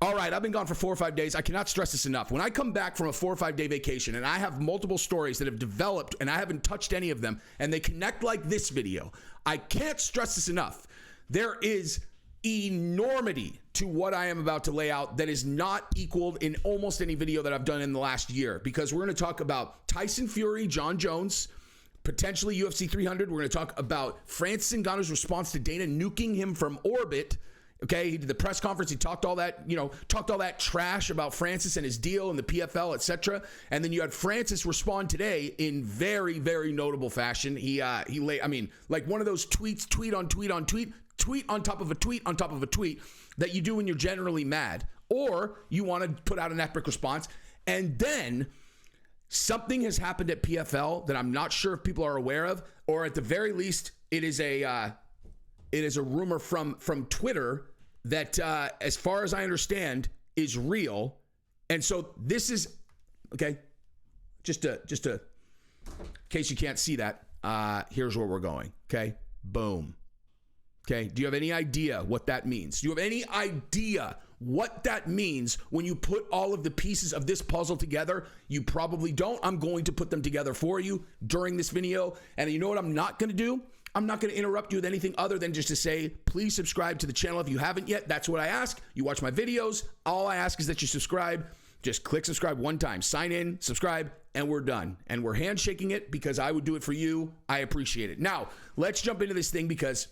All right, I've been gone for 4 or 5 days. I cannot stress this enough. When I come back from a 4 or 5 day vacation and I have multiple stories that have developed and I haven't touched any of them and they connect like this video, I can't stress this enough. There is enormity to what I am about to lay out that is not equaled in almost any video that I've done in the last year, because we're going to talk about Tyson Fury, Jon Jones, potentially UFC 300. We're going to talk about Francis Ngannou's response to Dana nuking him from orbit. Okay, he did the press conference. He talked all that, talked all that trash about Francis and his deal and the PFL, etc. And then you had Francis respond today in very, very notable fashion. He like one of those tweets, tweet on tweet on tweet, tweet on top of a tweet on top of a tweet that you do when you're generally mad or you want to put out an epic response. And then something has happened at PFL that I'm not sure if people are aware of, or at the very least, it is a rumor from Twitter that, as far as I understand, is real. And so this is, okay, just in case you can't see that, here's where we're going, okay? Boom. Okay, do you have any idea what that means? Do you have any idea what that means when you put all of the pieces of this puzzle together? You probably don't. I'm going to put them together for you during this video. And you know what I'm not going to do? I'm not going to interrupt you with anything other than just to say, please subscribe to the channel if you haven't yet. That's what I ask. You watch my videos. All I ask is that you subscribe. Just click subscribe one time, sign in, subscribe, and we're done. And we're handshaking it because I would do it for you. I appreciate it. Now, let's jump into this thing because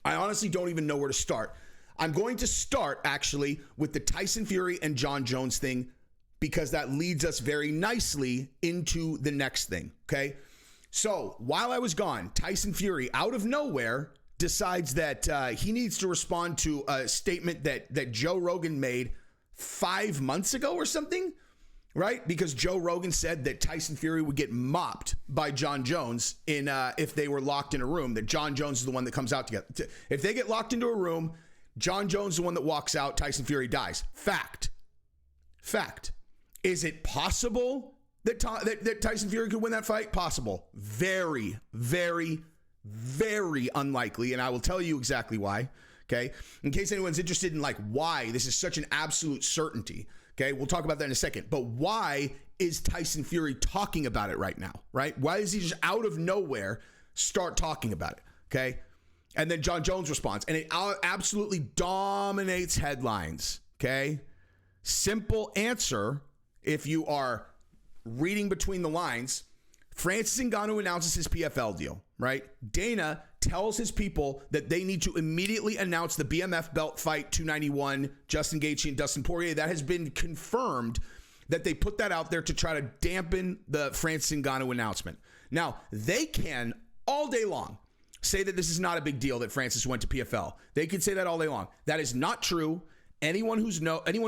I honestly don't even know where to start. I'm going to start actually with the Tyson Fury and Jon Jones thing because that leads us very nicely into the next thing, okay? So while I was gone, Tyson Fury, out of nowhere, decides that he needs to respond to a statement that Joe Rogan made 5 months ago or something, right? Because Joe Rogan said that Tyson Fury would get mopped by Jon Jones if they were locked in a room, that Jon Jones is the one that comes out together. If they get locked into a room, Jon Jones is the one that walks out, Tyson Fury dies. Fact. Is it possible that Tyson Fury could win that fight? Possible. Very, very, very unlikely. And I will tell you exactly why. Okay. In case anyone's interested in like why this is such an absolute certainty. Okay. We'll talk about that in a second. But why is Tyson Fury talking about it right now? Right? Why does he just out of nowhere start talking about it? Okay. And then Jon Jones responds, and it absolutely dominates headlines. Okay. Simple answer. If you are reading between the lines, Francis Ngannou announces his PFL deal, right? Dana tells his people that they need to immediately announce the BMF belt fight 291, Justin Gaethje and Dustin Poirier. That has been confirmed that they put that out there to try to dampen the Francis Ngannou announcement. Now, they can all day long say that this is not a big deal that Francis went to PFL. They could say that all day long. That is not true. Anyone who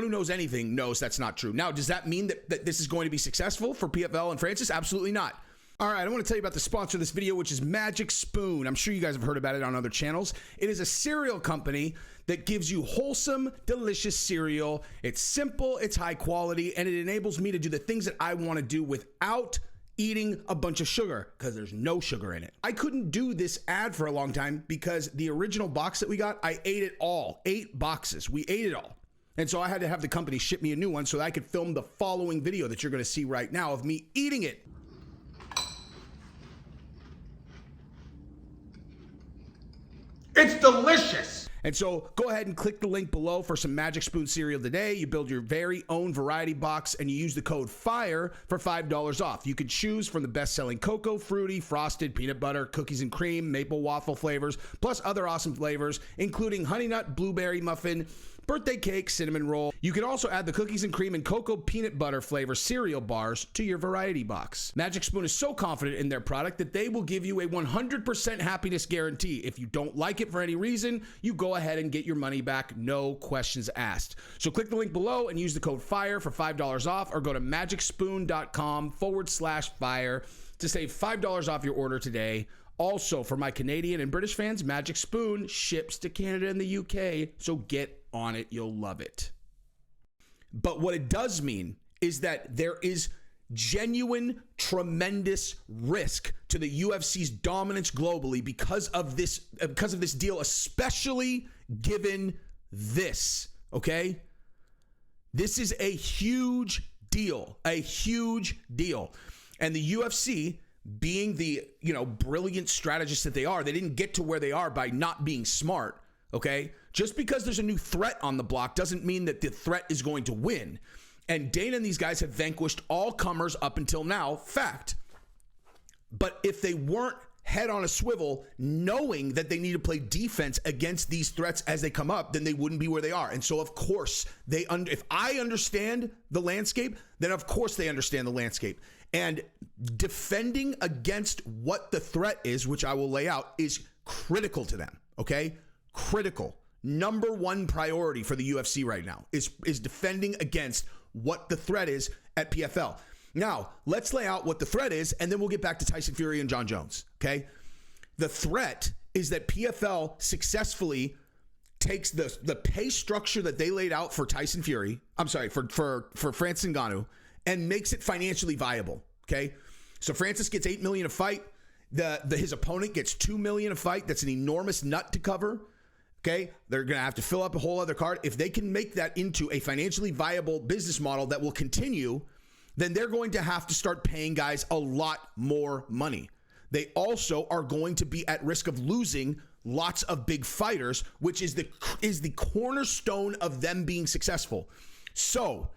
knows anything knows that's not true. Now, does that mean that this is going to be successful for PFL and Francis? Absolutely not. All right, I want to tell you about the sponsor of this video, which is Magic Spoon. I'm sure you guys have heard about it on other channels. It is a cereal company that gives you wholesome, delicious cereal. It's simple, it's high quality, and it enables me to do the things that I want to do without eating a bunch of sugar, because there's no sugar in it. I couldn't do this ad for a long time because the original box that we got, I ate it all. 8 boxes. We ate it all. And so I had to have the company ship me a new one so that I could film the following video that you're going to see right now of me eating it. It's delicious. And so go ahead and click the link below for some Magic Spoon cereal today. You build your very own variety box and you use the code FIRE for $5 off. You can choose from the best-selling cocoa, fruity, frosted, peanut butter, cookies and cream, maple waffle flavors, plus other awesome flavors, including honey nut, blueberry muffin, birthday cake, cinnamon roll. You can also add the cookies and cream and cocoa peanut butter flavor cereal bars to your variety box. Magic Spoon is so confident in their product that they will give you a 100% happiness guarantee. If you don't like it for any reason, you go ahead and get your money back, no questions asked. So click the link below and use the code FIRE for $5 off, or go to magicspoon.com/fire to save $5 off your order today. Also, for my Canadian and British fans, Magic Spoon ships to Canada and the UK, so get on it. You'll love it. But what it does mean is that there is genuine, tremendous risk to the UFC's dominance globally because of this deal, especially given this, okay? This is a huge deal, a huge deal. And the UFC, being the, brilliant strategists that they are, they didn't get to where they are by not being smart, okay? Just because there's a new threat on the block doesn't mean that the threat is going to win. And Dana and these guys have vanquished all comers up until now, fact. But if they weren't head on a swivel, knowing that they need to play defense against these threats as they come up, then they wouldn't be where they are. And so, of course, if I understand the landscape, then of course they understand the landscape. And defending against what the threat is, which I will lay out, is critical to them, okay? Critical. Number one priority for the UFC right now is defending against what the threat is at PFL. Now, let's lay out what the threat is, and then we'll get back to Tyson Fury and Jon Jones, okay? The threat is that PFL successfully takes the pay structure that they laid out for Tyson Fury, for Francis Ngannou, and makes it financially viable, okay? So Francis gets $8 million a fight. His opponent gets $2 million a fight. That's an enormous nut to cover, okay? They're going to have to fill up a whole other card. If they can make that into a financially viable business model that will continue, then they're going to have to start paying guys a lot more money. They also are going to be at risk of losing lots of big fighters, which is the cornerstone of them being successful. So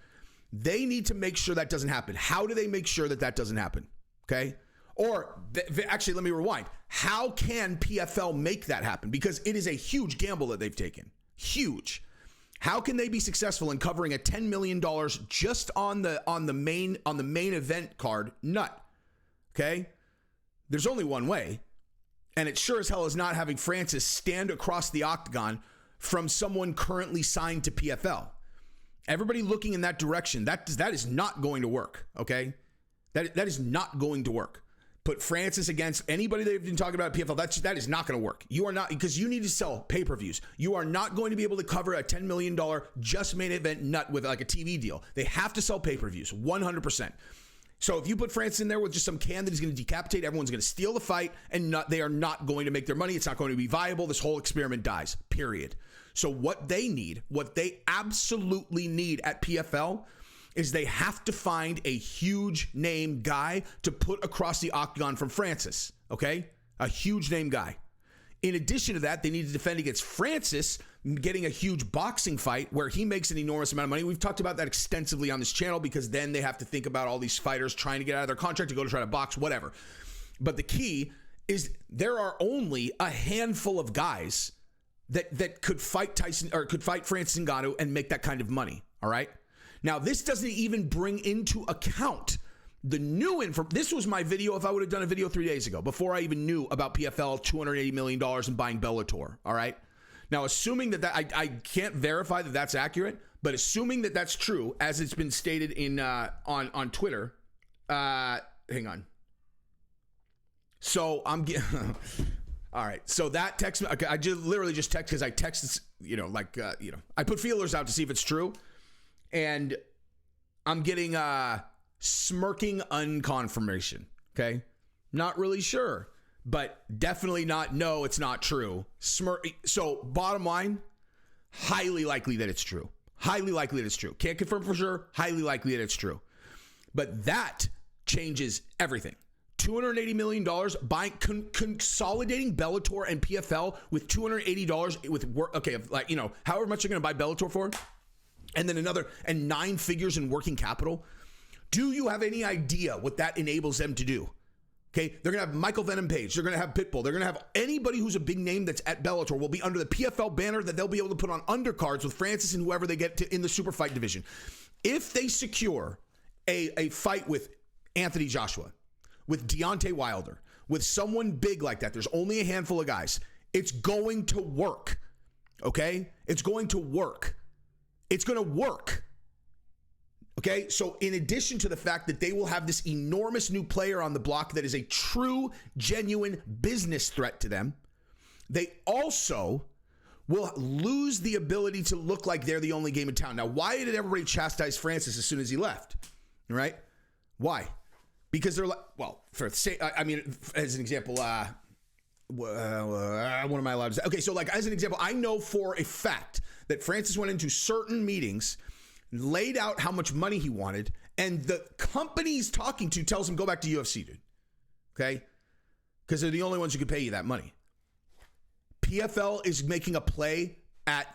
they need to make sure that doesn't happen. How do they make sure that that doesn't happen? Okay? Or actually, let me rewind. How can PFL make that happen? Because it is a huge gamble that they've taken. Huge. How can they be successful in covering a $10 million just on the main event card? Nut. Okay? There's only one way. And it sure as hell is not having Francis stand across the octagon from someone currently signed to PFL. Everybody looking in that direction, that is not going to work, okay? That is not going to work. Put Francis against anybody they've been talking about at PFL, that is not going to work. You are not, because you need to sell pay-per-views. You are not going to be able to cover a $10 million just main event nut with like a TV deal. They have to sell pay-per-views, 100%. So if you put Francis in there with just some can that he's going to decapitate, everyone's going to steal the fight, and they are not going to make their money. It's not going to be viable. This whole experiment dies, period. So what they absolutely need at PFL is they have to find a huge name guy to put across the octagon from Francis, okay? A huge name guy. In addition to that, they need to defend against Francis getting a huge boxing fight where he makes an enormous amount of money. We've talked about that extensively on this channel because then they have to think about all these fighters trying to get out of their contract to go to try to box, whatever. But the key is there are only a handful of guys that could fight Tyson or could fight Francis Ngannou and make that kind of money, all right? Now, this doesn't even bring into account the new info. This was my video if I would have done a video 3 days ago, before I even knew about PFL, $280 million and buying Bellator, all right? Now, assuming that I can't verify that that's accurate, but assuming that that's true, as it's been stated in on Twitter, hang on. So I'm getting... All right, so that text, okay, I just literally just text because I texted, I put feelers out to see if it's true, and I'm getting smirking unconfirmation, okay? Not really sure, but definitely not, no, it's not true. So bottom line, highly likely that it's true. Highly likely that it's true. Can't confirm for sure, highly likely that it's true. But that changes everything. $280 million buying, consolidating Bellator and PFL with $280 with work. Okay, however much you're going to buy Bellator for, and then another and 9 figures in working capital. Do you have any idea what that enables them to do? Okay, they're going to have Michael Venom Page. They're going to have Pitbull. They're going to have anybody who's a big name that's at Bellator will be under the PFL banner that they'll be able to put on undercards with Francis and whoever they get to in the super fight division. If they secure a fight with Anthony Joshua, with Deontay Wilder, with someone big like that, there's only a handful of guys. It's going to work, okay? It's going to work. It's going to work, okay? So in addition to the fact that they will have this enormous new player on the block that is a true, genuine business threat to them, they also will lose the ability to look like they're the only game in town. Now, why did everybody chastise Francis as soon as he left, right? Why? Because they're like, well, as an example, what am I allowed to say? Okay, so like as an example, I know for a fact that Francis went into certain meetings laid out how much money he wanted, and the company he's talking to tells him, go back to UFC, dude. Okay? Because they're the only ones who can pay you that money. PFL is making a play at,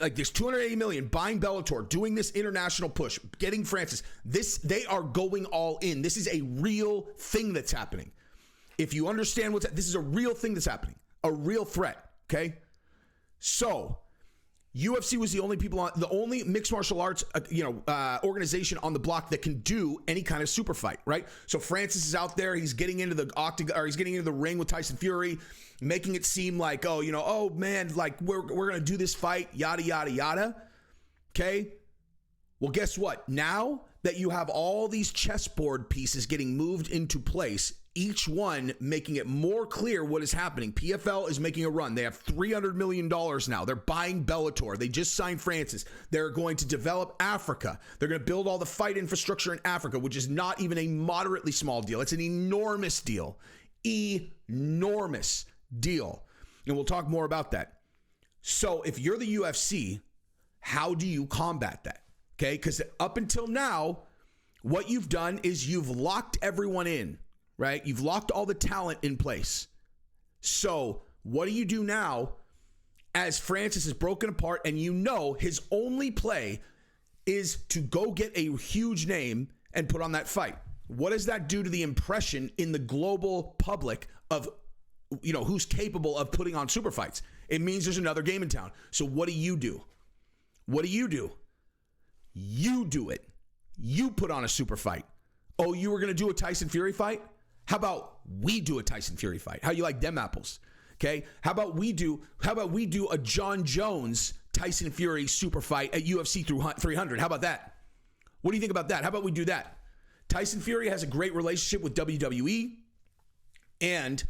like, there's $280 million, buying Bellator, doing this international push, getting Francis. They are going all in. This is a real thing that's happening. If you understand this is a real thing that's happening, a real threat, okay? So, UFC was the only mixed martial arts, organization on the block that can do any kind of super fight, right? So Francis is out there. He's getting into the octagon, or he's getting into the ring with Tyson Fury, making it seem like, oh man, like we're gonna do this fight, yada yada yada. Okay. Well, guess what? Now that you have all these chessboard pieces getting moved into place, each one making it more clear what is happening. PFL is making a run. They have $300 million now. They're buying Bellator. They just signed Francis. They're going to develop Africa. They're going to build all the fight infrastructure in Africa, which is not even a moderately small deal. It's an enormous deal. Enormous deal. And we'll talk more about that. So if you're the UFC, how do you combat that? Okay, because up until now, what you've done is you've locked everyone in. Right? You've locked all the talent in place. So what do you do now as Francis is broken apart and his only play is to go get a huge name and put on that fight? What does that do to the impression in the global public of, who's capable of putting on super fights? It means there's another game in town. So what do you do? What do? You do it. You put on a super fight. Oh, you were going to do a Tyson Fury fight? How about we do a Tyson Fury fight? How you like them apples? Okay. How about we do a Jon Jones Tyson Fury super fight at UFC 300? How about that? What do you think about that? How about we do that? Tyson Fury has a great relationship with WWE, and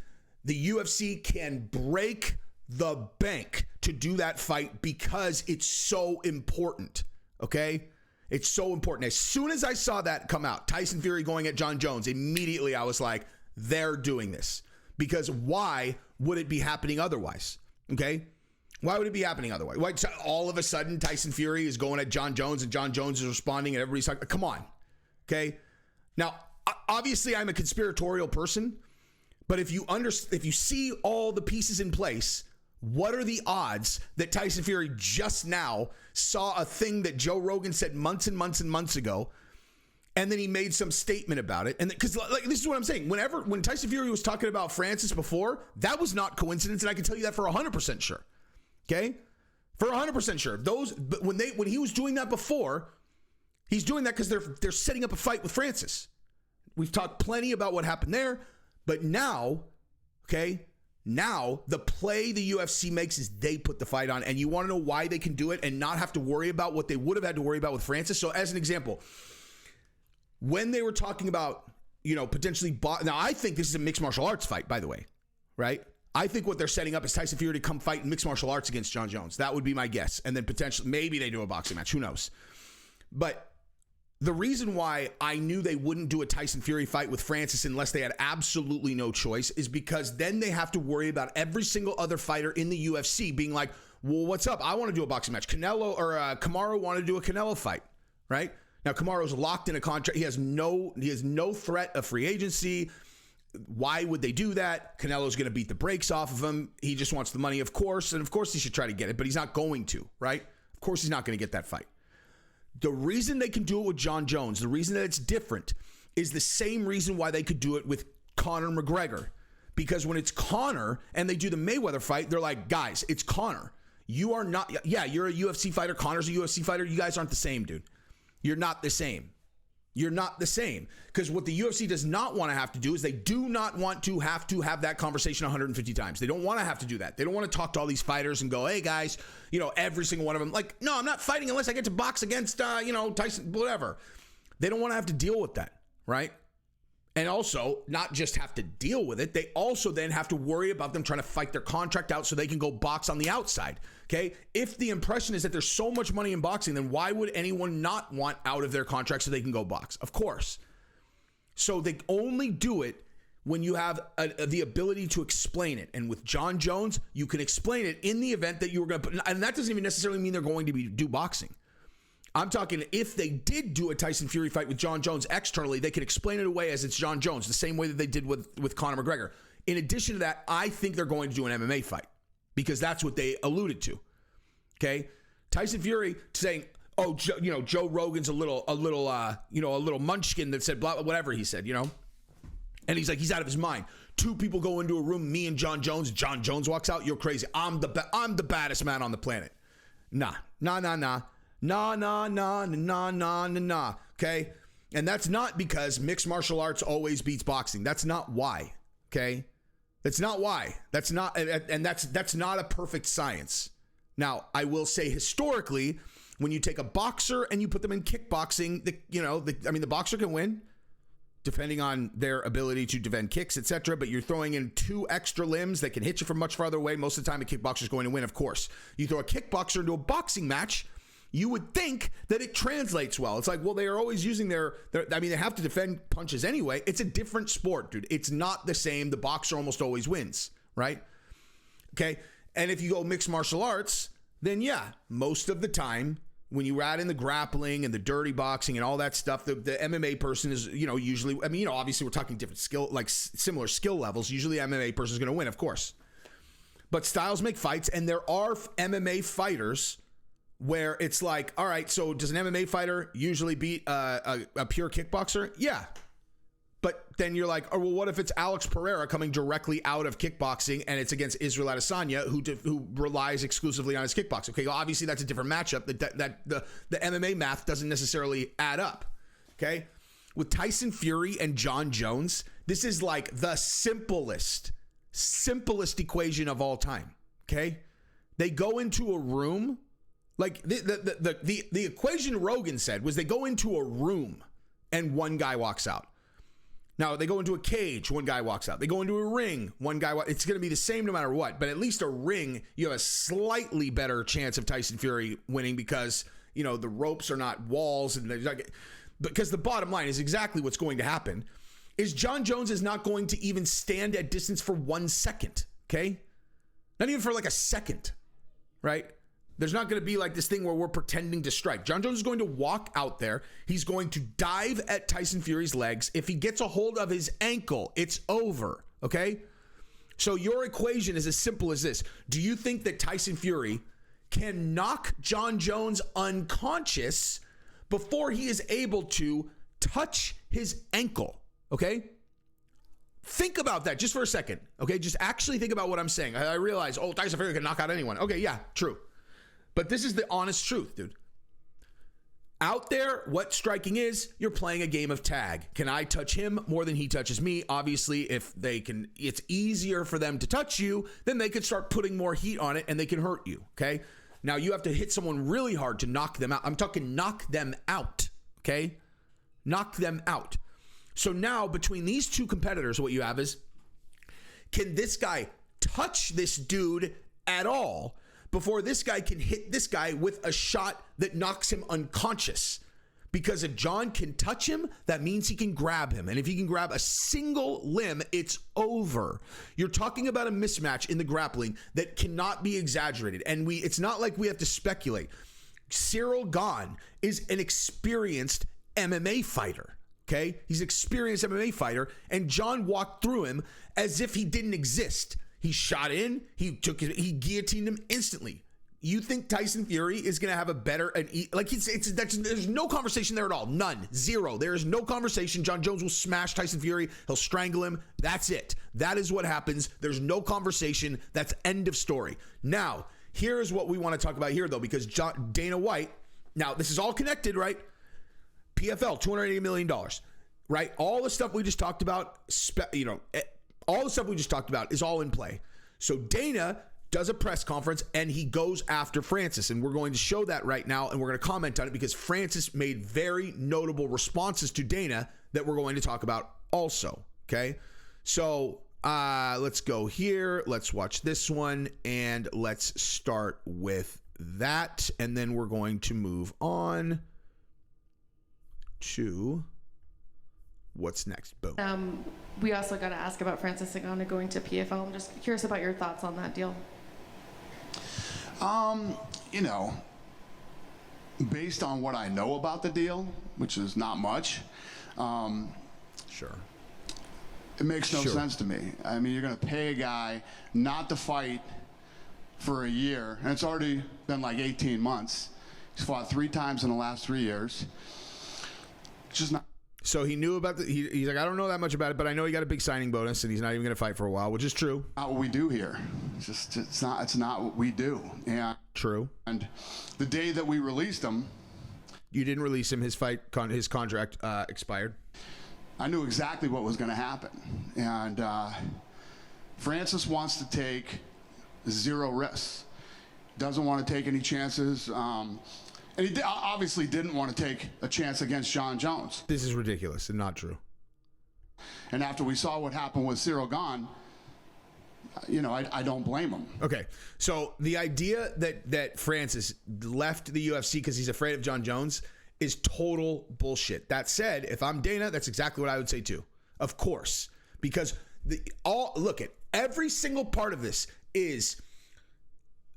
the UFC can break the bank to do that fight because it's so important. Okay. It's so important. As soon as I saw that come out, Tyson Fury going at Jon Jones, immediately I was like, they're doing this. Because why would it be happening otherwise? Okay? Why would it be happening otherwise? Why, all of a sudden, Tyson Fury is going at Jon Jones and Jon Jones is responding and everybody's like, come on. Okay? Now, obviously, I'm a conspiratorial person, but if you see all the pieces in place, what are the odds that Tyson Fury just now saw a thing that Joe Rogan said months and months and months ago, and then he made some statement about it? And because this is what I'm saying, when Tyson Fury was talking about Francis before, that was not coincidence, and I can tell you that for 100% sure. Okay, for 100% sure. But when he was doing that before, he's doing that because they're setting up a fight with Francis. We've talked plenty about what happened there, but now, okay. Now, the play the UFC makes is they put the fight on, and you want to know why they can do it and not have to worry about what they would have had to worry about with Francis? So, as an example, when they were talking about, potentially... Now, I think this is a mixed martial arts fight, by the way, right? I think what they're setting up is Tyson Fury to come fight in mixed martial arts against Jon Jones. That would be my guess. And then potentially, maybe they do a boxing match. Who knows? But the reason why I knew they wouldn't do a Tyson Fury fight with Francis unless they had absolutely no choice is because then they have to worry about every single other fighter in the UFC being like, well, what's up? I want to do a boxing match. Kamaru wanted to do a Canelo fight, right? Now, Kamaru's locked in a contract. He has no threat of free agency. Why would they do that? Canelo's going to beat the brakes off of him. He just wants the money, of course. And of course he should try to get it, but he's not going to, right? Of course he's not going to get that fight. The reason they can do it with Jon Jones, the reason that it's different, is the same reason why they could do it with Conor McGregor. Because when it's Conor and they do the Mayweather fight, they're like, guys, it's Conor. You are not, you're a UFC fighter. Conor's a UFC fighter. You guys aren't the same, dude. You're not the same. You're not the same. Because what the UFC does not want to have to do is they do not want to have that conversation 150 times. They don't want to have to do that. They don't want to talk to all these fighters and go, hey guys, every single one of them. Like, no, I'm not fighting unless I get to box against, Tyson, whatever. They don't want to have to deal with that, right? And also, not just have to deal with it, they also then have to worry about them trying to fight their contract out so they can go box on the outside, okay? If the impression is that there's so much money in boxing, then why would anyone not want out of their contract so they can go box? Of course. So they only do it when you have the ability to explain it. And with Jon Jones, you can explain it in the event that you were going to put, and that doesn't even necessarily mean they're going to do boxing. I'm talking if they did do a Tyson Fury fight with Jon Jones externally, they could explain it away as it's Jon Jones, the same way that they did with Conor McGregor. In addition to that, I think they're going to do an MMA fight because that's what they alluded to. Okay, Tyson Fury saying, "Oh, Joe Rogan's a little munchkin that said blah whatever he said," and he's like, he's out of his mind. Two people go into a room, me and Jon Jones. Jon Jones walks out. You're crazy. I'm the baddest man on the planet. Nah. Okay, and that's not because mixed martial arts always beats boxing. That's not why. Okay, that's not why. That's not, and that's not a perfect science. Now, I will say historically, when you take a boxer and you put them in kickboxing, the boxer can win, depending on their ability to defend kicks, etc. But you're throwing in two extra limbs that can hit you from much farther away. Most of the time, a kickboxer is going to win, of course. You throw a kickboxer into a boxing match, you would think that it translates well. It's like, well, they are always using they have to defend punches anyway. It's a different sport, dude. It's not the same. The boxer almost always wins, right? Okay. And if you go mixed martial arts, then yeah, most of the time, when you add in the grappling and the dirty boxing and all that stuff, the MMA person is, usually, obviously we're talking different skill, like similar skill levels. Usually the MMA person is going to win, of course. But styles make fights, and there are MMA fighters where it's like, all right, so does an MMA fighter usually beat a pure kickboxer? Yeah. But then you're like, oh, well, what if it's Alex Pereira coming directly out of kickboxing and it's against Israel Adesanya, who relies exclusively on his kickboxing? Okay, well, obviously that's a different matchup. That the MMA math doesn't necessarily add up. Okay, with Tyson Fury and Jon Jones, this is like the simplest equation of all time. Okay, they go into a room, like the equation Rogan said was they go into a room and one guy walks out. Now, they go into a cage, one guy walks out. They go into a ring, one guy walks out. It's going to be the same no matter what. But at least a ring, you have a slightly better chance of Tyson Fury winning because, the ropes are not walls. Because the bottom line is exactly what's going to happen is Jon Jones is not going to even stand at distance for 1 second, okay? Not even for like a second, right? There's not going to be like this thing where we're pretending to strike. Jon Jones is going to walk out there. He's going to dive at Tyson Fury's legs. If he gets a hold of his ankle, it's over, okay? So your equation is as simple as this. Do you think that Tyson Fury can knock Jon Jones unconscious before he is able to touch his ankle, okay? Think about that just for a second, okay? Just actually think about what I'm saying. I realize, Tyson Fury can knock out anyone. Okay, yeah, true. But this is the honest truth, dude. Out there, what striking is, you're playing a game of tag. Can I touch him more than he touches me? Obviously, if they can, it's easier for them to touch you, then they could start putting more heat on it and they can hurt you, okay? Now, you have to hit someone really hard to knock them out. I'm talking knock them out, okay? Knock them out. So now, between these two competitors, what you have is, can this guy touch this dude at all before this guy can hit this guy with a shot that knocks him unconscious? Because if Jon can touch him, that means he can grab him. And if he can grab a single limb, it's over. You're talking about a mismatch in the grappling that cannot be exaggerated. And it's not like we have to speculate. Ciryl Gane is an experienced MMA fighter. Okay? He's an experienced MMA fighter. And Jon walked through him as if he didn't exist. He shot in, he guillotined him instantly. You think Tyson Fury is going to have a better, there's no conversation there at all. None. Zero. There is no conversation. Jon Jones will smash Tyson Fury. He'll strangle him. That's it. That is what happens. There's no conversation. That's end of story. Now, here's what we want to talk about here, though, because Dana White, now this is all connected, right? PFL, $280 million, right? All the stuff we just talked about, all the stuff we just talked about is all in play. So Dana does a press conference and he goes after Francis. And we're going to show that right now. And we're going to comment on it because Francis made very notable responses to Dana that we're going to talk about also. Okay. So let's go here. Let's watch this one and let's start with that. And then we're going to move on to what's next. Boom. We also got to ask about Francis Ngannou going to PFL. I'm just curious about your thoughts on that deal. based on what I know about the deal, which is not much, Sure. it makes no sense to me. I mean, you're going to pay a guy not to fight for a year, and it's already been like 18 months. He's fought 3 times in the last 3 years. It's just not. So he knew about he's like, I don't know that much about it, but I know he got a big signing bonus and he's not even going to fight for a while, which is true. Not what we do here. It's not what we do. And True. And the day that we released him, You didn't release him. His contract expired. I knew exactly what was going to happen. And Francis wants to take 0 risks. Doesn't want to take any chances. And he obviously didn't want to take a chance against Jon Jones. This is ridiculous and not true. And after we saw what happened with Cyril Gane, you know, I don't blame him. Okay, so the idea that Francis left the UFC because he's afraid of Jon Jones is total bullshit. That said, if I'm Dana, that's exactly what I would say too. Of course, because look at every single part of this is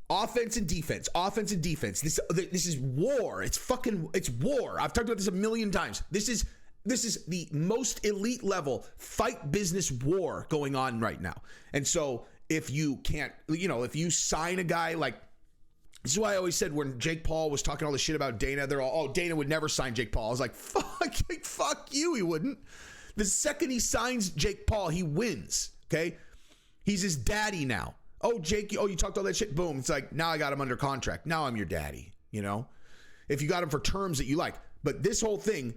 offense and defense, offense and defense. This is war. It's war. I've talked about this a million times. This is the most elite level fight business war going on right now. And so if you can't, if you sign a guy like, this is why I always said when Jake Paul was talking all this shit about Dana, they're all, Dana would never sign Jake Paul. I was like, fuck you, he wouldn't. The second he signs Jake Paul, he wins, okay? He's his daddy now. Oh, Jake, you talked all that shit. Boom. It's like, now I got him under contract. Now I'm your daddy, if you got him for terms that you like. But this whole thing,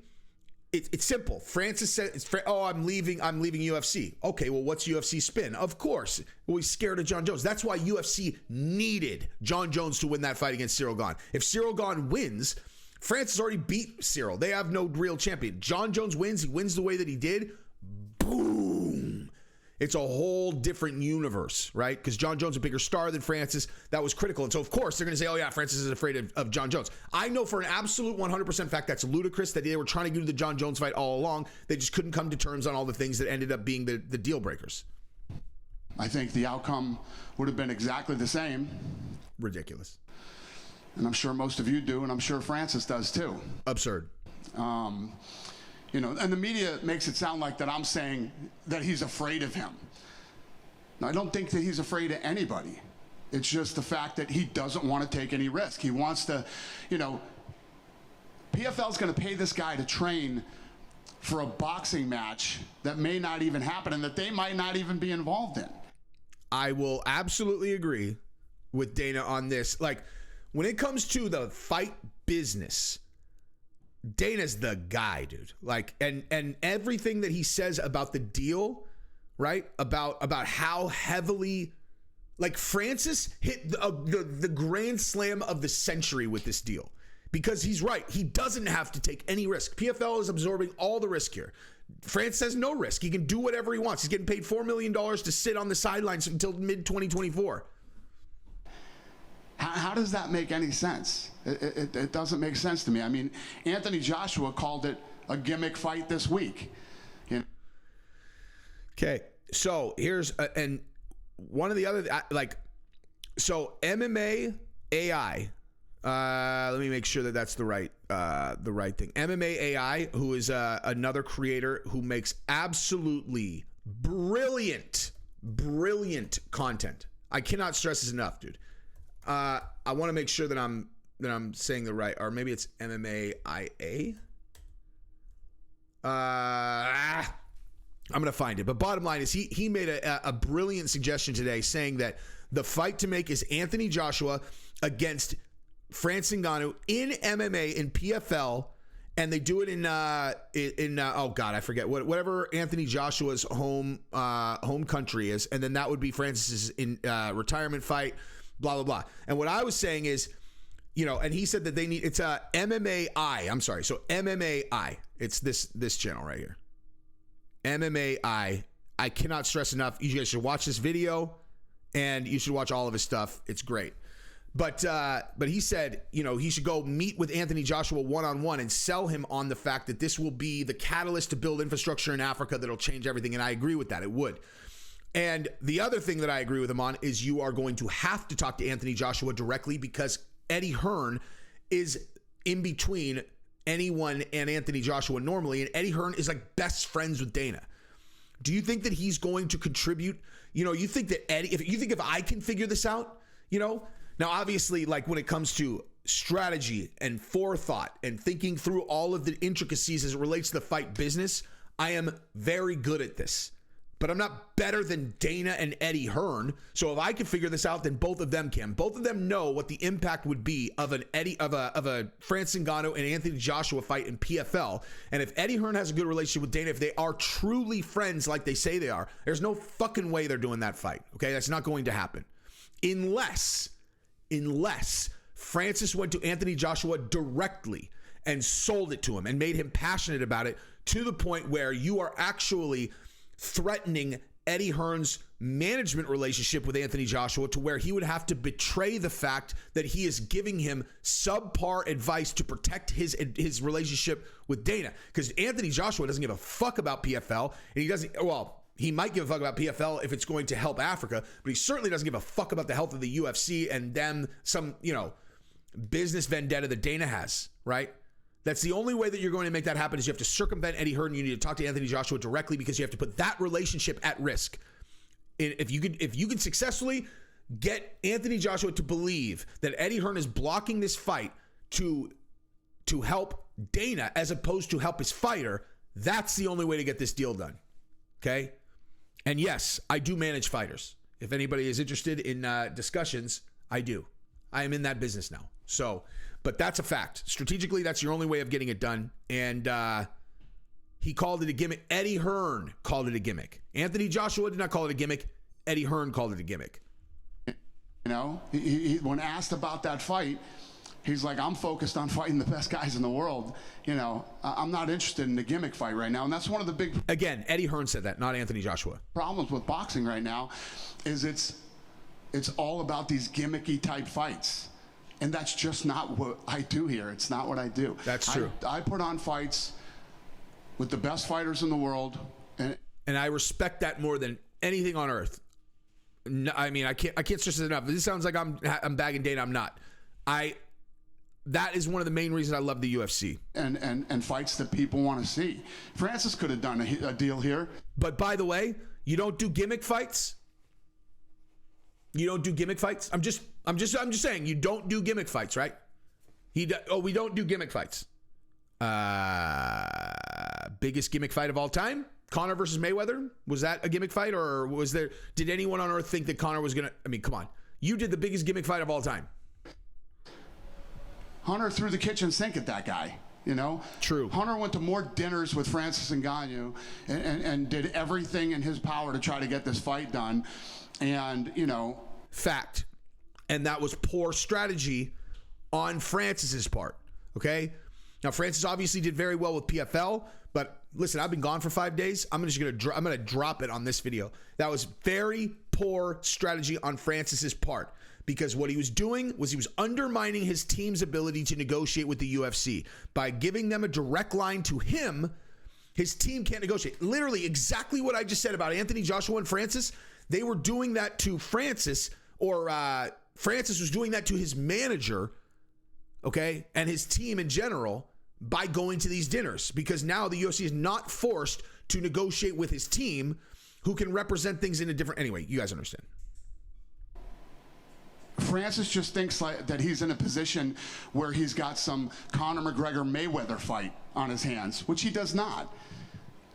it's simple. Francis said, I'm leaving UFC. Okay, well, what's UFC spin? Of course. Well, he's scared of Jon Jones. That's why UFC needed Jon Jones to win that fight against Cyril Gane. If Cyril Gane wins, Francis already beat Cyril. They have no real champion. Jon Jones wins. He wins the way that he did. Boom. It's a whole different universe, right? Because Jon Jones is a bigger star than Francis. That was critical. And so, of course, they're going to say, oh, yeah, Francis is afraid of Jon Jones. I know for an absolute 100% fact that's ludicrous, that they were trying to do the Jon Jones fight all along. They just couldn't come to terms on all the things that ended up being the deal breakers. I think the outcome would have been exactly the same. Ridiculous. And I'm sure most of you do, and I'm sure Francis does too. Absurd. And the media makes it sound like that I'm saying that he's afraid of him. Now, I don't think that he's afraid of anybody. It's just the fact that he doesn't want to take any risk. He wants to, PFL's going to pay this guy to train for a boxing match that may not even happen and that they might not even be involved in. I will absolutely agree with Dana on this. Like, when it comes to the fight business, Dana's the guy, dude. Like, and everything that he says about the deal, right? About how heavily, like, Francis hit the grand slam of the century with this deal, because he's right. He doesn't have to take any risk. PFL is absorbing all the risk here. Francis has no risk. He can do whatever he wants. He's getting paid $4 million to sit on the sidelines until mid-2024. How does that make any sense? It doesn't make sense to me. I mean, Anthony Joshua called it a gimmick fight this week. Okay, so here's and one of the other so MMA AI. Let me make sure that that's the right thing. MMA AI, who is another creator who makes absolutely brilliant content. I cannot stress this enough, dude. I want to make sure that I'm saying the right, or maybe it's MMAIA. I'm gonna find it. But bottom line is, he made a brilliant suggestion today, saying that the fight to make is Anthony Joshua against Francis Ngannou in MMA in PFL, and they do it in oh god, I forget whatever Anthony Joshua's home country is, and then that would be Francis's retirement fight. Blah, blah, blah. And what I was saying is, and he said that they need, it's a MMAI. I'm sorry. So MMAI, it's this channel right here. MMAI. I cannot stress enough. You guys should watch this video, and you should watch all of his stuff. It's great. But he said, he should go meet with Anthony Joshua one-on-one and sell him on the fact that this will be the catalyst to build infrastructure in Africa that'll change everything. And I agree with that. It would. And the other thing that I agree with him on is you are going to have to talk to Anthony Joshua directly, because Eddie Hearn is in between anyone and Anthony Joshua normally, and Eddie Hearn is like best friends with Dana. Do you think that he's going to contribute? You know, you think that if I can figure this out, you know, now obviously, like when it comes to strategy and forethought and thinking through all of the intricacies as it relates to the fight business, I am very good at this. But I'm not better than Dana and Eddie Hearn. So if I can figure this out, then both of them can. Both of them know what the impact would be of a Francis Ngannou and Anthony Joshua fight in PFL. And if Eddie Hearn has a good relationship with Dana, if they are truly friends like they say they are, there's no fucking way they're doing that fight. Okay, that's not going to happen, unless Francis went to Anthony Joshua directly and sold it to him and made him passionate about it to the point where you are actually threatening Eddie Hearn's management relationship with Anthony Joshua to where he would have to betray the fact that he is giving him subpar advice to protect his relationship with Dana. Because Anthony Joshua doesn't give a fuck about PFL, and he doesn't, well, he might give a fuck about PFL if it's going to help Africa, but he certainly doesn't give a fuck about the health of the UFC and them, some, you know, business vendetta that Dana has, right? That's the only way that you're going to make that happen is you have to circumvent Eddie Hearn. You need to talk to Anthony Joshua directly because you have to put that relationship at risk. If you can successfully get Anthony Joshua to believe that Eddie Hearn is blocking this fight to help Dana as opposed to help his fighter, that's the only way to get this deal done. Okay? And yes, I do manage fighters. If anybody is interested in discussions, I do. I am in that business now. So, but that's a fact. Strategically, that's your only way of getting it done. And he called it a gimmick. Eddie Hearn called it a gimmick. Anthony Joshua did not call it a gimmick. Eddie Hearn called it a gimmick. You know, he when asked about that fight, he's like, I'm focused on fighting the best guys in the world. You know, I'm not interested in the gimmick fight right now. And that's one of the big... Again, Eddie Hearn said that, not Anthony Joshua. ...problems with boxing right now is it's all about these gimmicky type fights. And that's just not what I do here. It's not what I do. That's true. I put on fights with the best fighters in the world. And I respect that more than anything on earth. No, I mean, I can't stress it enough. This sounds like I'm bagging Dana. I'm not. That is one of the main reasons I love the UFC. And fights that people want to see. Francis could have done a deal here. But by the way, you don't do gimmick fights. You don't do gimmick fights. I'm just saying you don't do gimmick fights, right? We don't do gimmick fights. Biggest gimmick fight of all time, Conor versus Mayweather. Was that a gimmick fight, or did anyone on earth think that Conor was gonna? I mean, come on, you did the biggest gimmick fight of all time. Hunter threw the kitchen sink at that guy. You know, true. Hunter went to more dinners with Francis Ngannou and did everything in his power to try to get this fight done. And, you know, fact. And that was poor strategy on Francis's part. Okay. Now, Francis obviously did very well with PFL, but listen, I've been gone for 5 days. I'm going to drop it on this video. That was very poor strategy on Francis's part, because what he was doing was he was undermining his team's ability to negotiate with the UFC by giving them a direct line to him. His team can't negotiate. Literally exactly what I just said about Anthony Joshua and Francis. They were doing that to Francis, or Francis was doing that to his manager, okay, and his team in general by going to these dinners, because now the UFC is not forced to negotiate with his team, who can represent things in a different... Anyway, you guys understand. Francis just thinks that he's in a position where he's got some Conor McGregor Mayweather fight on his hands, which he does not.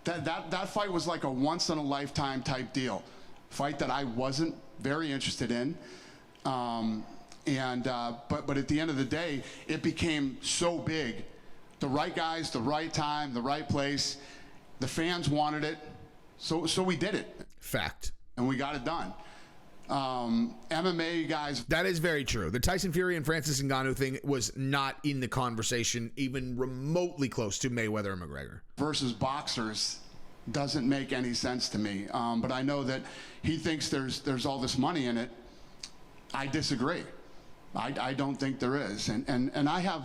That fight was like a once-in-a-lifetime type deal. Fight that I wasn't very interested in, but at the end of the day, it became so big. The right guys, the right time, the right place. The fans wanted it, so we did it. Fact. And we got it done. MMA guys. That is very true. The Tyson Fury and Francis Ngannou thing was not in the conversation, even remotely close to Mayweather and McGregor. Versus boxers doesn't make any sense to me. But I know that he thinks there's all this money in it. I disagree. I don't think there is. And I have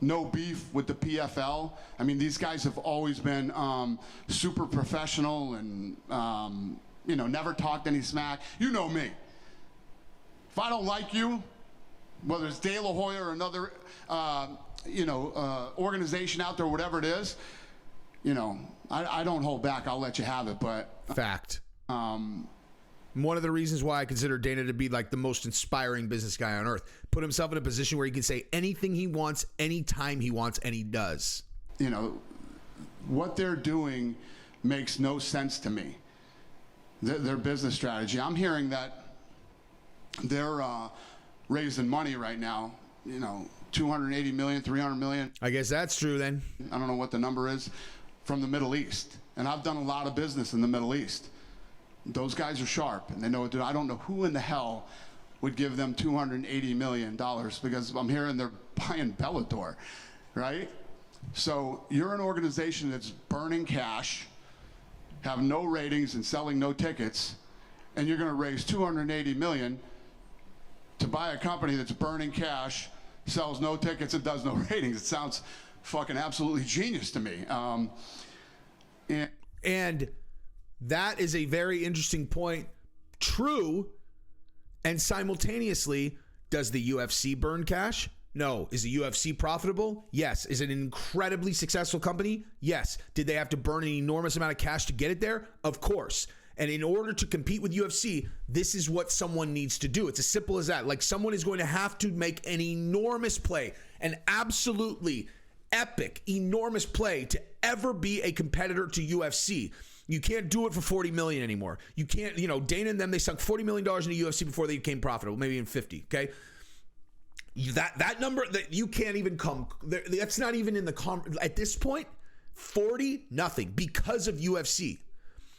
no beef with the PFL. I mean, these guys have always been super professional and, you know, never talked any smack. You know me. If I don't like you, whether it's De La Hoya or another organization out there, whatever it is, I don't hold back. I'll let you have it. But fact. One of the reasons why I consider Dana to be like the most inspiring business guy on earth. Put himself in a position where he can say anything he wants, anytime he wants, and he does. What they're doing makes no sense to me. Their business strategy. I'm hearing that they're raising money right now, 280 million, 300 million. I guess that's true then. I don't know what the number is, from the Middle East. And I've done a lot of business in the Middle East. Those guys are sharp, and they know what to do. I don't know who in the hell would give them $280 million, because I'm hearing they're buying Bellator, right? So you're an organization that's burning cash, have no ratings and selling no tickets, and you're going to raise $280 million to buy a company that's burning cash, sells no tickets, and does no ratings. It sounds fucking absolutely genius to me. And that is a very interesting point. True. And simultaneously, does the UFC burn cash? No. Is the UFC profitable? Yes. Is it an incredibly successful company? Yes. Did they have to burn an enormous amount of cash to get it there? Of course. And in order to compete with UFC, this is what someone needs to do. It's as simple as that. Like, someone is going to have to make an enormous play, an absolutely epic, enormous play to ever be a competitor to UFC. You can't do it for $40 million anymore. You can't, Dana and them, they sunk $40 million into UFC before they became profitable, maybe even 50, okay? That number, that you can't even come, that's not even in the, at this point, 40, nothing, because of UFC.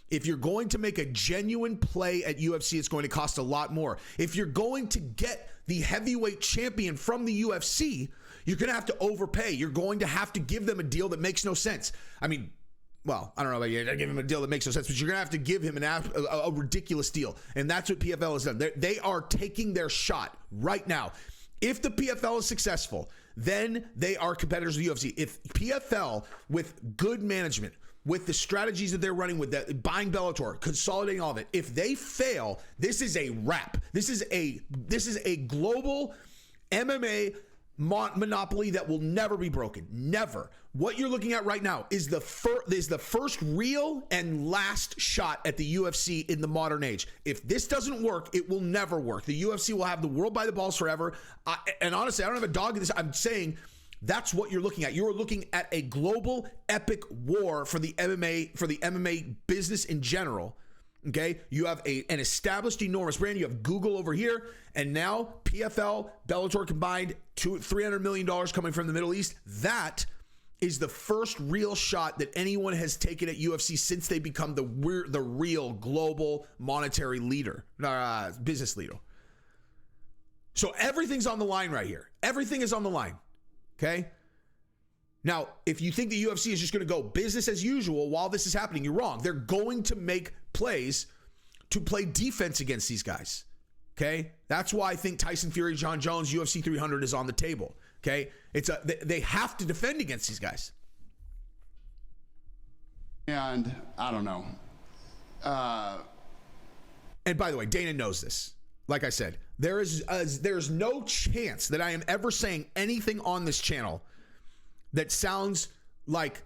If you're going to make a genuine play at UFC, it's going to cost a lot more. If you're going to get the heavyweight champion from the UFC, you're going to have to overpay. You're going to have to give them a deal that makes no sense. I mean, well, I don't know about you. Give him a deal that makes no sense, but you're going to have to give him a ridiculous deal. And that's what PFL has done. They are taking their shot right now. If the PFL is successful, then they are competitors of the UFC. If PFL, with good management, with the strategies that they're running with, that buying Bellator, consolidating all of it, if they fail, this is a wrap. This is a global MMA monopoly that will never be broken. Never. What you're looking at right now is the first real and last shot at the UFC in the modern age. If this doesn't work, it will never work. The UFC will have the world by the balls forever. And honestly, I don't have a dog in this. I'm saying that's what you're looking at. You're looking at a global epic war for the MMA business in general. Okay, you have an established enormous brand. You have Google over here, and now PFL, Bellator combined, $300 million coming from the Middle East. That is the first real shot that anyone has taken at UFC since they become the real global monetary leader, business leader. So everything's on the line right here. Everything is on the line. Okay. Now, if you think the UFC is just going to go business as usual while this is happening, you're wrong. They're going to make plays to play defense against these guys. Okay? That's why I think Tyson Fury, Jon Jones, UFC 300 is on the table. Okay? They have to defend against these guys. And I don't know. And by the way, Dana knows this. Like I said, there's no chance that I am ever saying anything on this channel that sounds like,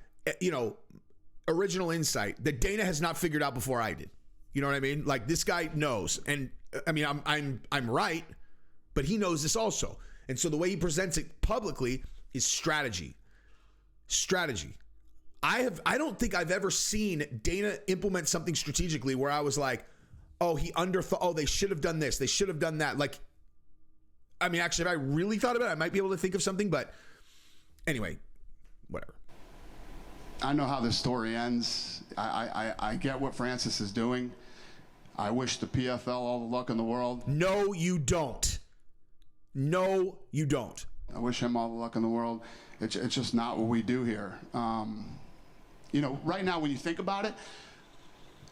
original insight that Dana has not figured out before I did. You know what I mean? Like, this guy knows. And I mean, I'm right, but he knows this also. And so the way he presents it publicly is strategy. Strategy. I don't think I've ever seen Dana implement something strategically where I was like, oh, he underthought, oh, they should have done this, they should have done that. Like, I mean, actually, if I really thought about it, I might be able to think of something, but anyway, whatever. I know how this story ends. I get what Francis is doing. I wish the PFL all the luck in the world. No, you don't. No, you don't. I wish him all the luck in the world. It's just not what we do here. Right now, when you think about it,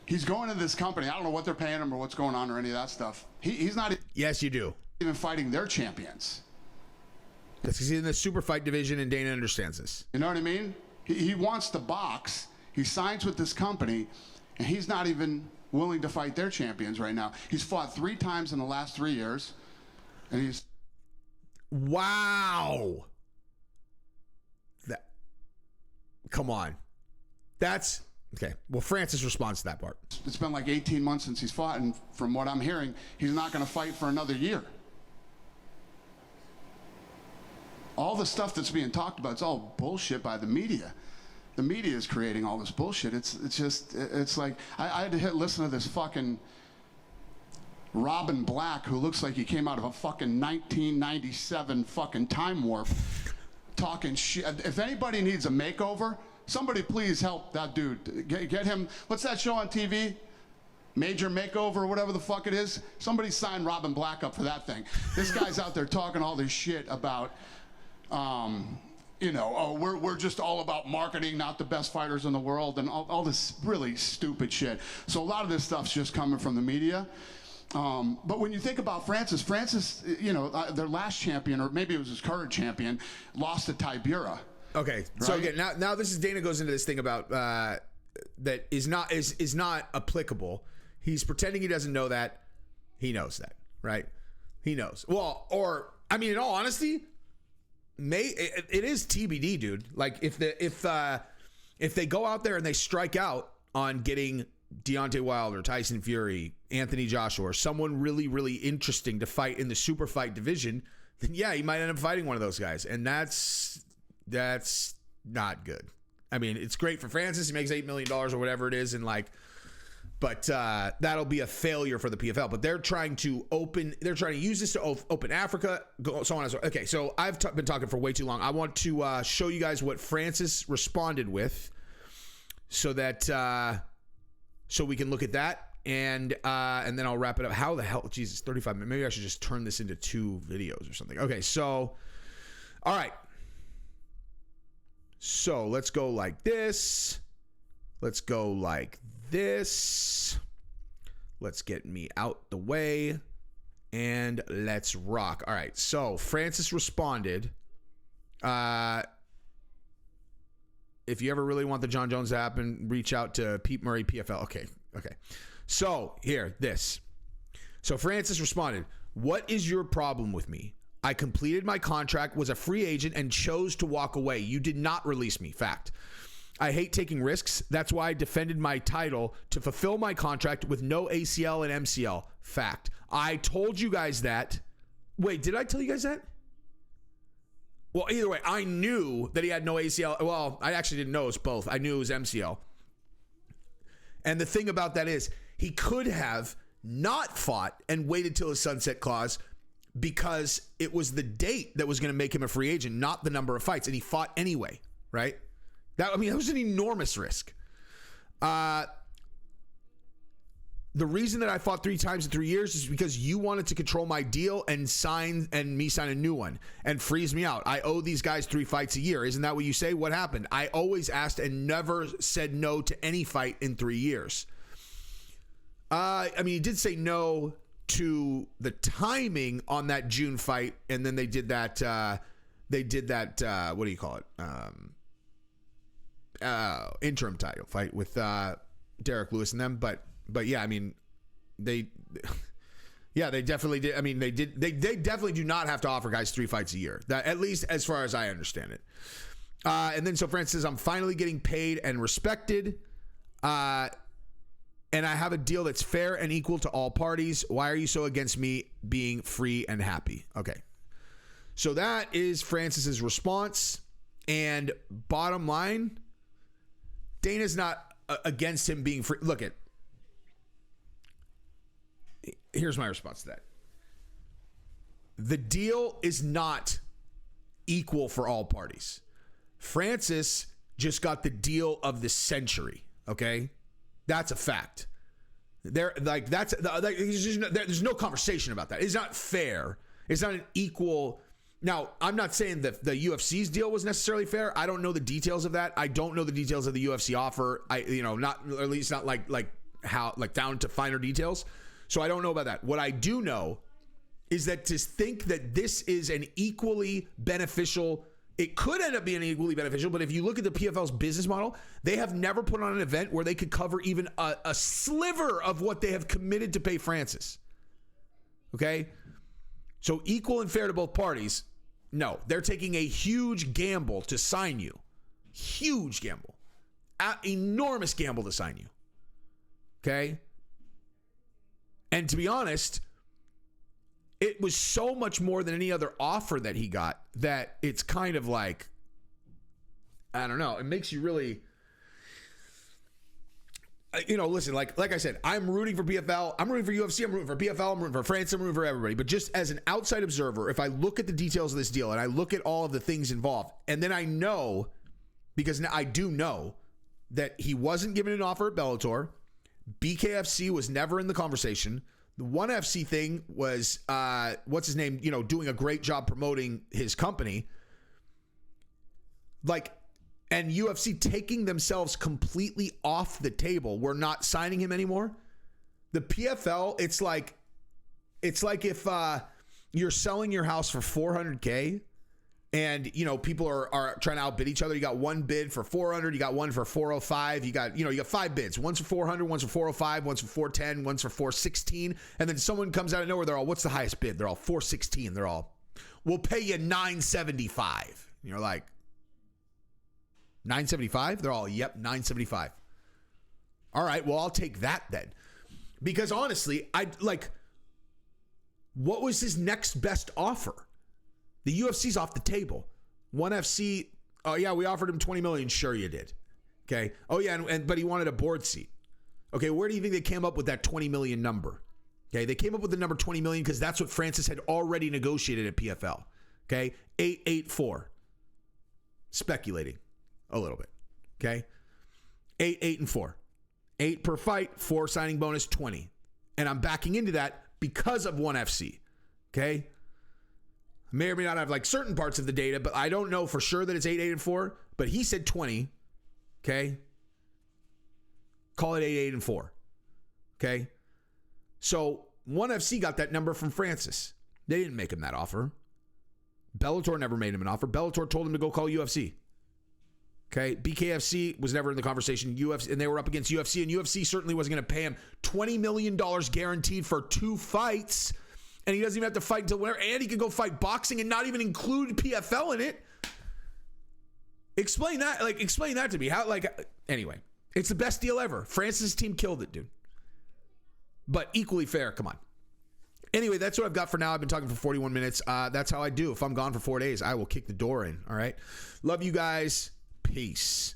he's going to this company. I don't know what they're paying him or what's going on or any of that stuff. He's not. Yes, you do. Even fighting their champions. That's because he's in the super fight division, and Dana understands this. You know what I mean? He wants to box. He signs with this company, and he's not even willing to fight their champions right now. He's fought 3 times in the last 3 years, and he's... Wow. come on. That's okay. Well, Francis responds to that part. It's been like 18 months since he's fought, and from what I'm hearing, he's not going to fight for another year. All the stuff that's being talked about, it's all bullshit by the media. The media is creating all this bullshit. It's like, I had to listen to this fucking Robin Black, who looks like he came out of a fucking 1997 fucking time warp, talking shit. If anybody needs a makeover, somebody please help that dude. Get him, what's that show on TV? Major Makeover or whatever the fuck it is. Somebody sign Robin Black up for that thing. This guy's out there talking all this shit about, you know, oh, we're just all about marketing, not the best fighters in the world, and all this really stupid shit. So a lot of this stuff's just coming from the media. But when you think about Francis, you know, their last champion, or maybe it was his current champion, lost to Tibura. Okay, right? So again, now this is Dana goes into this thing about that is not applicable. He's pretending he doesn't know that. He knows that, right? He knows. Well, or I mean, in all honesty, it is TBD, dude. Like if they go out there and they strike out on getting Deontay Wilder, Tyson Fury, Anthony Joshua, or someone really, really interesting to fight in the super fight division, then yeah, he might end up fighting one of those guys, and that's not good. I mean, it's great for Francis. He makes $8 million or whatever it is, and like, but that'll be a failure for the PFL. But they're trying to use this to open Africa, so on and so on. Okay, so I've been talking for way too long. I want to show you guys what Francis responded with, so that so we can look at that, and then I'll wrap it up. How the hell, Jesus, 35 minutes. Maybe I should just turn this into 2 videos or something. Okay, so, all right. So let's go like this. Let's go like this. Let's get me out the way, and let's rock. All right, so Francis responded, if you ever really want the Jon Jones to happen, reach out to Pete Murray PFL. Okay. So here, this. So Francis responded, "What is your problem with me? I completed my contract, was a free agent, and chose to walk away. You did not release me. Fact. I hate taking risks. That's why I defended my title to fulfill my contract with no ACL and MCL. Fact. I told you guys that." Wait, did I tell you guys that? Well, either way, I knew that he had no ACL. Well, I actually didn't know it was both. I knew it was MCL. And the thing about that is, he could have not fought and waited till his sunset clause, because it was the date that was going to make him a free agent, not the number of fights. And he fought anyway, right? That was an enormous risk. The reason that I fought 3 times in 3 years is because you wanted to control my deal and sign a new one and freeze me out. I owe these guys 3 fights a year. Isn't that what you say? What happened? I always asked and never said no to any fight in 3 years. I mean, he did say no to the timing on that June fight, and then they did that. What do you call it? Interim title fight with Derek Lewis and them, but yeah, I mean, they definitely did. I mean, they definitely do not have to offer guys 3 fights a year. That, at least as far as I understand it. And then so Francis says, "I'm finally getting paid and respected. And I have a deal that's fair and equal to all parties. Why are you so against me being free and happy?" Okay. So that is Francis's response. And bottom line, Dana's not against him being free. Look at, here's my response to that. The deal is not equal for all parties. Francis just got the deal of the century. Okay. That's a fact. There's no conversation about that. It's not fair. It's not an equal. Now, I'm not saying that the UFC's deal was necessarily fair. I don't know the details of that. I don't know the details of the UFC offer. Not, or at least not like how, like down to finer details. So I don't know about that. What I do know is that to think that this is an equally beneficial, it could end up being equally beneficial, but if you look at the PFL's business model, they have never put on an event where they could cover even a sliver of what they have committed to pay Francis. Okay? So equal and fair to both parties, no. They're taking a huge gamble to sign you. Huge gamble. Enormous gamble to sign you. Okay? And to be honest, it was so much more than any other offer that he got that it's kind of like, I don't know. It makes you really, listen, like I said, I'm rooting for PFL. I'm rooting for UFC. I'm rooting for PFL. I'm rooting for France. I'm rooting for everybody. But just as an outside observer, if I look at the details of this deal and I look at all of the things involved, and then I know, because now I do know that he wasn't given an offer at Bellator. BKFC was never in the conversation. The ONE FC thing was, what's his name, doing a great job promoting his company. And UFC taking themselves completely off the table. We're not signing him anymore. The PFL, it's like if you're selling your house for $400K and, people are trying to outbid each other. You got one bid for $400, you got one for $405, you got 5 bids. One's for $400, one's for $405, one's for $410, one's for $416. And then someone comes out of nowhere, they're all, what's the highest bid? They're all $416. They're all, we'll pay you $975. And you're like, $975? They're all, yep, $975. All right, well, I'll take that then. Because honestly, what was his next best offer? The UFC's off the table. ONE FC, oh yeah, we offered him $20 million. Sure you did. Okay. Oh yeah, but he wanted a board seat. Okay, where do you think they came up with that $20 million number? Okay, they came up with the number $20 million because that's what Francis had already negotiated at PFL. Okay, 884. Speculating a little bit. Okay, 8 and 4. 8 per fight, 4 signing bonus, 20. And I'm backing into that because of ONE FC. Okay. May or may not have certain parts of the data, but I don't know for sure that it's 8 and 4. But he said 20. Okay. Call it 8 and 4. Okay. So ONE FC got that number from Francis. They didn't make him that offer. Bellator never made him an offer. Bellator told him to go call UFC. Okay. BKFC was never in the conversation. UFC, and they were up against UFC, and UFC certainly wasn't going to pay him $20 million guaranteed for 2 fights. And he doesn't even have to fight until whenever. And he could go fight boxing and not even include PFL in it. Explain that. Explain that to me. How? Anyway, it's the best deal ever. Francis' team killed it, dude. But equally fair. Come on. Anyway, that's what I've got for now. I've been talking for 41 minutes. That's how I do. If I'm gone for 4 days, I will kick the door in. All right. Love you guys. Peace.